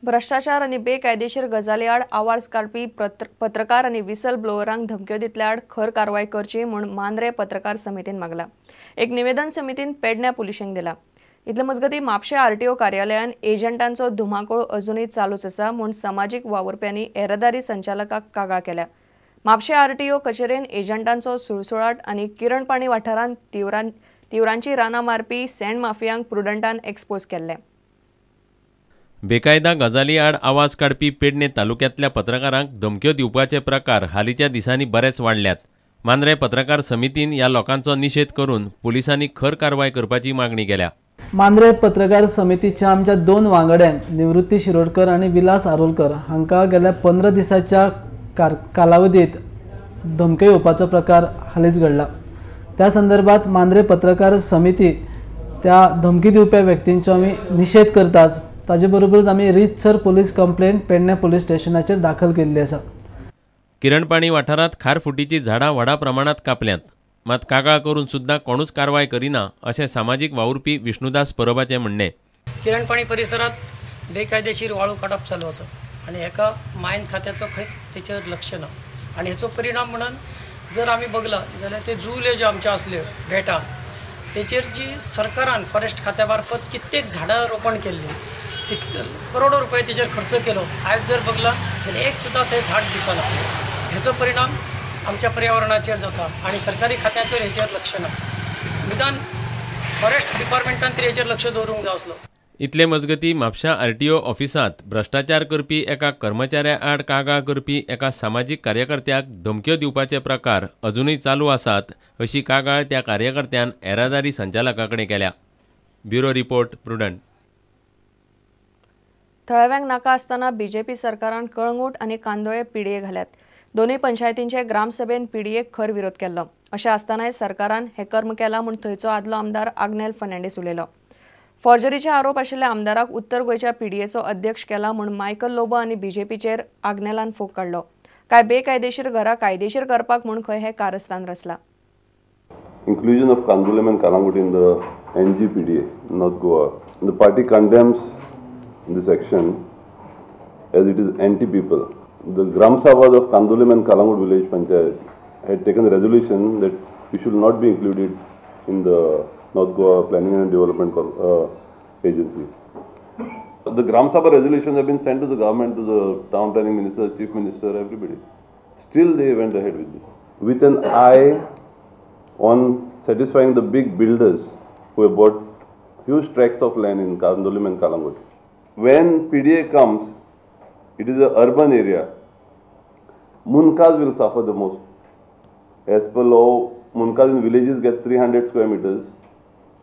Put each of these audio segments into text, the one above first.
भ्रष्टाचार आणि बेकायदेशीर गजाली आड आवाज काढपी पत्रकार आणि विसल ब्लोअरांक धमक्यो दितल्या आड खर कारवाई करची म्हूण मांद्रे पत्रकार समितीन मागला। एक निवेदन समितीन पेडण्या पुलिशेंक दिला। इतले मजगती म्हापशें आरटीओ कार्यालयान एजंटांचो धुमाकूळ अजूनय चालूच आसा म्हूण सामाजीक वावुरप्यांनी येरादारी संचालकाक कागाळ केल्या। म्हापशें आरटीओ कचेरेन एजंटांचो सुळसुळाट आनी किरणपाणी वाठारांत तिवरांची रानां मारपी सँड माफियांक प्रुडंटान एक्सपोज केल्ले। बेकायदा गजाली आड आवाज काढपी पेडणे तालुक्यांतल्या पत्रकारांक धमक्यो दिवपाचे प्रकार हालींच्या दिसांनी बरेच वाडल्यात। मांद्रे पत्रकार समितीन ह्या लोकांचो निषेध करून पुलिसांनी खर कारवाई करपाची मागणी केल्या। मांद्रे पत्रकार समितीच्या आमच्या 2 वांगड्यांक निवृत्ती शिरोडकर आणि विलास आरोलकर हांका गेल्या 15 दिसाच्या कालावधीत धमक्यो येवपाचो प्रकार हालींच घडला। त्या संदर्भात मांद्रे पत्रकार समिती त्या धमकी दिवप्या व्यक्तींचो आमी निषेध करताच ताजे बरोबरच आमी रीतसर पुलीस कंप्लेंट पेडणे पुलीस स्टेशनाचेर दाखल केल्ली आसा। किरणपाणी वाठारांत खारफुटीची झाडां व्हडा प्रमाणात कापल्यांत, मात कागाळ करून सुद्दां कोणूच कारवाय करिना अशें सामाजीक वावुरपी विष्णुदास परबाचें म्हणणें। किरणपाणी परिसरात बेकायदेशीर वाळू काडप चालू आसा आनी हेका मायन खात्याचो खंयच तेचेर लक्ष ना आनी हेचो परिणाम म्हणून जर आमी बघला जाल्यार ते जुले जे आमचे असले भेटा तेचेर जी सरकारान फॉरेस्ट खात्या मार्फत कित्येक झाडां रोपण केल्ली, करोडो रुपये तेचेर खर्च केलो, आज जर बघला जाल्यार एक सुद्दां ते झाड दिसना। हेचो परिणाम आमच्या पर्यावरणाचेर जाता आनी सरकारी खात्याचेर हेचेर लक्ष ना। निदान फॉरेस्ट डिपार्टमेंटान तरी हेचेर लक्ष दवरूंक जाय आसलो। इतले मजगती म्हापशा आरटीओ ऑफिसांत भ्रष्टाचार करपी एका कर्मचाऱ्या आड कागाळ करपी एका सामाजीक कार्यकर्त्याक धमक्यो दिवपाचे प्रकार अजूनय चालू आसात अशी कागाळ त्या कार्यकर्त्यान येरादारी संचालका कडेन केल्या। Bureau report prudent. थळाव्यांक नाका आसतना बीजेपी सरकारान कळंगूट आनी कांदोळे पीडीए घाल्यात। दोनूय पंचायतींचे ग्रामसभेन पीडीएक खर विरोध केल्लो। अशें आसतनाय सरकारान हे कर्म केला म्हूण थंयचो आदलो आमदार आग्नेल फर्नांडीस उलयलो। फॉर्जरीचे आरोप आशिल्ल्या आमदाराक उत्तर गोंयच्या पीडीएचो अध्यक्ष केला म्हूण मायकल लोबो आनी बीजेपीचेर आग्नेलान फोग काडलो। काय बेकायदेशीर घरां कायदेशीर करपाक म्हूण खंय हे कारस्थान रचला। Inclusion of Kandulam and Kalangut in the NGPDA, North Goa. The party condemns this action as it is anti-people. The Gram Sabhas of Kandulam and Kalangut village panchayat had taken a resolution that we should not be included in the North Goa Planning and Development Agency. The Gram Sabha resolutions have been sent to the government, to the town planning minister, chief minister, everybody. Still they went ahead with this, with an eye on satisfying the big builders who have bought huge tracts of land in Kandulam and Kalangut. When PDA comes, it is an urban area. Munkas will suffer the most. As per law, Munkas in villages get 300 square meters.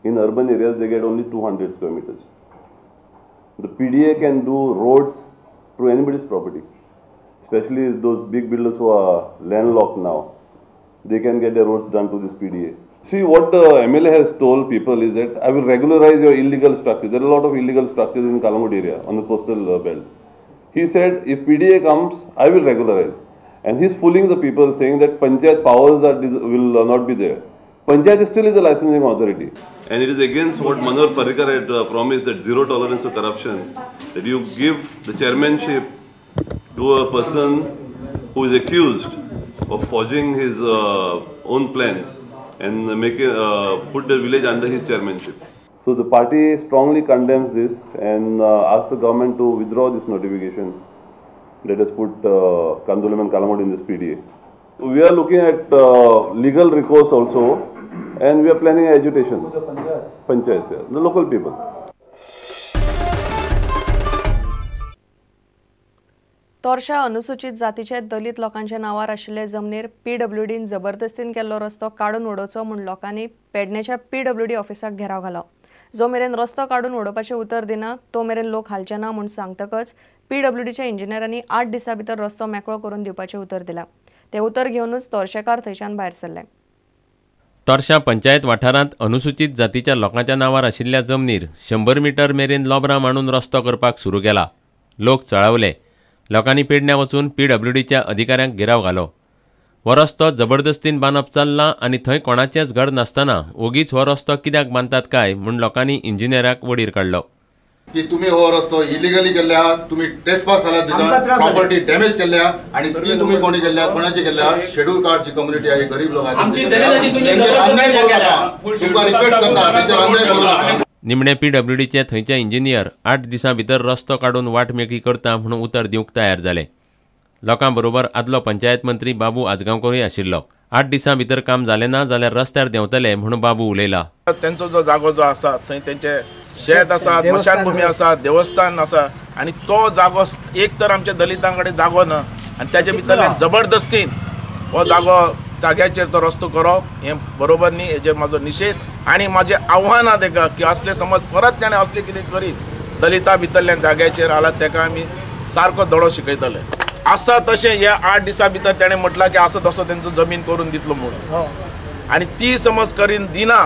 In urban areas, they get only 200 square meters. The PDA can do roads through anybody's property, especially those big builders who are landlocked now. They can get their roads done to this PDA. See, what the MLA has told people is that I will regularize your illegal structures. There are a lot of illegal structures in Kalangut area on the coastal belt. He said, if PDA comes, I will regularize. And he's fooling the people, saying that Panchayat powers will not be there. Panchayat still is a licensing authority. And it is against what Manohar Parrikar had promised, that zero tolerance to corruption, that you give the chairmanship to a person who is accused of forging his own plans and put the village under his chairmanship. So the party strongly condemns this and asks the government to withdraw this notification that has put Kandulam and Kalangut in this PDA. We are looking at legal recourse also, and we are planning agitation. Panchayats, yeah, the local people. Torsha अनुसूचित जातीचे दलित लोकांच्या नावार आशिल्ले जमनीर पीडब्ल्यूडीन जबरदस्तीन केल्लो रस्तो काडून उडोवचो म्हूण लोकांनी पेडणेच्या पीडब्ल्यूडी ऑफिसाक घेराव घालो। जो मेरेन रस्तो काडून उडोवपाचें उतर दिना तो मेरेन लोक हालचे ना म्हूण सांगतकच पीडब्ल्यूडीच्या इंजिनियरांनी 8 दिसां भितर रस्तो मेकळो करून दिवपाचें उतर दिलां। ते उतर घेवनूच तोरशेकार थंयच्यान भायर सरले। तोरशा पंचायत वाठारांत अनुसूचित जातीच्या लोकांच्या नावार आशिल्ल्या जमनीर 100 मीटर मेरेन लोबरां मांडून रस्तो करपाक सुरू केला। लोक चळावले। लोकांनी पेडण्या वचून पीडब्ल्यूडीच्या अधिकाऱ्यांक घेराव घालो। हो रस्तो जबरदस्तीन बांदप चल्ला आनी थंय कोणाचेंच घर नासतना ओगीच हो रस्तो कित्याक बांदतात काय म्हूण लोकांनी इंजिनियराक वडीर काडलो। की तुम्ही हो रस्तो इलिगली केल्या, तुम्ही ट्रेसपास झाल्या, प्रॉपर्टी डॅमेज केल्या आणि ती तुम्ही कोणी केल्या, कोणाची केल्या? शेड्यूल कास्टची कम्युनिटी आहे, गरीब लोक आहेत, अन्याय करू नका. तुमका रिक्वेस्ट करता, त्यांच्यावर अन्याय करू नका. निमणे PWDचे थंयचे इंजिनियर 8 दिसां भितर रस्तो काडून वाटमेकळी करता म्हणून उतर दिवंक तयार जाले. लोकां बरोबर आदलो पंचायत मंत्री बाबू आजगांवकरूय आशिल्लो. 8 दिसां भितर काम जालें ना जाल्यार रस्त्यार देंवतले म्हणून बाबू उलयला. त्यांचो जो जागो जो आसा थंय तेंचे शेत आसा, स्मशानभूमी आसा, देवस्थान आसा आणि तो जागो एक तर आमच्या दलितां कडेन जागो ना आणि त्याचे भितरल्यान जबरदस्तीन हो जाग्याचेर तो रस्तो करप हें बरोबर न्ही. हेजेर म्हाजो निशेध आणि माझे आव्हान आहा ताका की असले समज परत ताणें असले कितें करीत दलितां भितरल्या जाग्याचेर आलात ताका आमी सारको धडो शिकयतले. आसा तशें ह्या 8 दिसां भितर ताणें म्हटलां की असो तसो तेंचो जमीन करून दितलो म्हणून आणि ती समज करीन दिना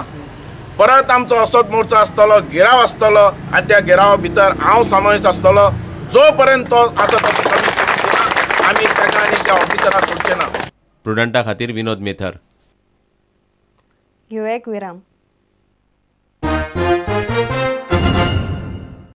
परत आमचो असोच मोर्चो आसतलो, घेराव आसतलो आणि त्या घेरावा भितर हांव समावेश आसतलो. जो पर्यंत तो असो तसो आमी ताका आनी त्या ऑफिसराक सोडचे ना. प्रुडंटा खातीर विनोद मेथर. घेवया एक विराम.